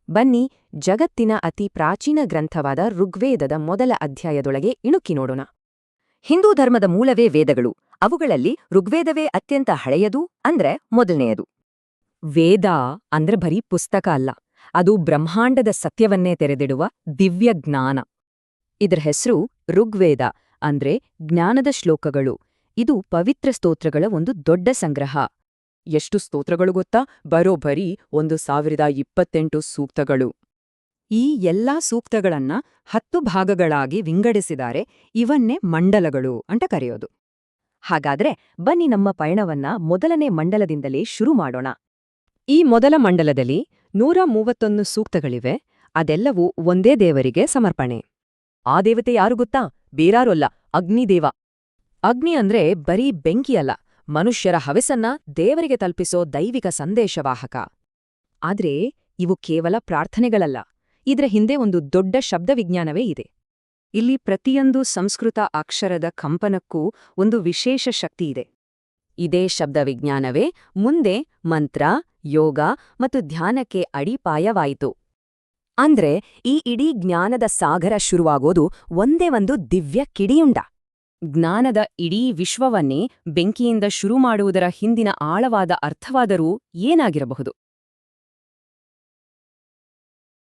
ಬನ್ನಿ ಜಗತ್ತಿನ ಅತಿ ಪ್ರಾಚೀನ ಗ್ರಂಥವಾದ ಋಗ್ವೇದದ ಮೊದಲ ಅಧ್ಯಾಯದೊಳಗೆ ಇಣುಕಿ ನೋಡೋಣ. ಹಿಂದೂ ಧರ್ಮದ ಮೂಲವೇ ವೇದಗಳು. ಅವುಗಳಲ್ಲಿ ಋಗ್ವೇದವೇ ಅತ್ಯಂತ ಹಳೆಯದು, ಅಂದ್ರೆ ಮೊದಲನೆಯದು. ವೇದ ಅಂದ್ರೆ ಬರೀ ಪುಸ್ತಕ ಅಲ್ಲ, ಅದು ಬ್ರಹ್ಮಾಂಡದ ಸತ್ಯವನ್ನೇ ತೆರೆದಿಡುವ ದಿವ್ಯ ಜ್ಞಾನ. ಇದರ ಹೆಸರು ಋಗ್ವೇದ, ಅಂದ್ರೆ ಜ್ಞಾನದ ಶ್ಲೋಕಗಳು. ಇದು ಪವಿತ್ರ ಸ್ತೋತ್ರಗಳ ಒಂದು ದೊಡ್ಡ ಸಂಗ್ರಹ. ಎಷ್ಟು ಸ್ತೋತ್ರಗಳು ಗೊತ್ತಾ? ಬರೋಬ್ಬರಿ 1028 ಸೂಕ್ತಗಳು. ಈ ಎಲ್ಲಾ ಸೂಕ್ತಗಳನ್ನ 10 ಭಾಗಗಳಾಗಿ ವಿಂಗಡಿಸಿದ್ದಾರೆ. ಇವನ್ನೇ ಮಂಡಲಗಳು ಅಂತ ಕರೆಯೋದು. ಹಾಗಾದ್ರೆ ಬನ್ನಿ ನಮ್ಮ ಪಯಣವನ್ನ ಮೊದಲನೇ ಮಂಡಲದಿಂದಲೇ ಶುರು ಮಾಡೋಣ. ಈ ಮೊದಲ ಮಂಡಲದಲ್ಲಿ 131 ಸೂಕ್ತಗಳಿವೆ. ಅದೆಲ್ಲವೂ ಒಂದೇ ದೇವರಿಗೆ ಸಮರ್ಪಣೆ. ಆ ದೇವತೆ ಯಾರು ಗೊತ್ತಾ? ಬೇರಾರಲ್ಲ, ಅಗ್ನಿದೇವ. ಅಗ್ನಿ ಅಂದ್ರೆ ಬರೀ ಬೆಂಕಿಯಲ್ಲ, ಮನುಷ್ಯರ ಹವೆಸನ್ನ ದೇವರಿಗೆ ತಲುಪಿಸೋ ದೈವಿಕ ಸಂದೇಶವಾಹಕ. ಆದ್ರೆ ಇವು ಕೇವಲ ಪ್ರಾರ್ಥನೆಗಳಲ್ಲ, ಇದ್ರ ಹಿಂದೆ ಒಂದು ದೊಡ್ಡ ಶಬ್ದವಿಜ್ಞಾನವೇ ಇದೆ. ಇಲ್ಲಿ ಪ್ರತಿಯೊಂದು ಸಂಸ್ಕೃತ ಅಕ್ಷರದ ಕಂಪನಕ್ಕೂ ಒಂದು ವಿಶೇಷ ಶಕ್ತಿಯಿದೆ. ಇದೇ ಶಬ್ದವಿಜ್ಞಾನವೇ ಮುಂದೆ ಮಂತ್ರ, ಯೋಗ ಮತ್ತು ಧ್ಯಾನಕ್ಕೆ ಅಡಿಪಾಯವಾಯಿತು. ಅಂದ್ರೆ ಈ ಇಡೀ ಜ್ಞಾನದ ಸಾಗರ ಶುರುವಾಗೋದು ಒಂದೇ ಒಂದು ದಿವ್ಯ ಕಿಡಿಯುಂಡ. ಜ್ಞಾನದ ಇಡೀ ವಿಶ್ವವನ್ನೇ ಬೆಂಕಿಯಿಂದ ಶುರು ಮಾಡುವುದರ ಹಿಂದಿನ ಆಳವಾದ ಅರ್ಥವಾದರೂ ಏನಾಗಿರಬಹುದು?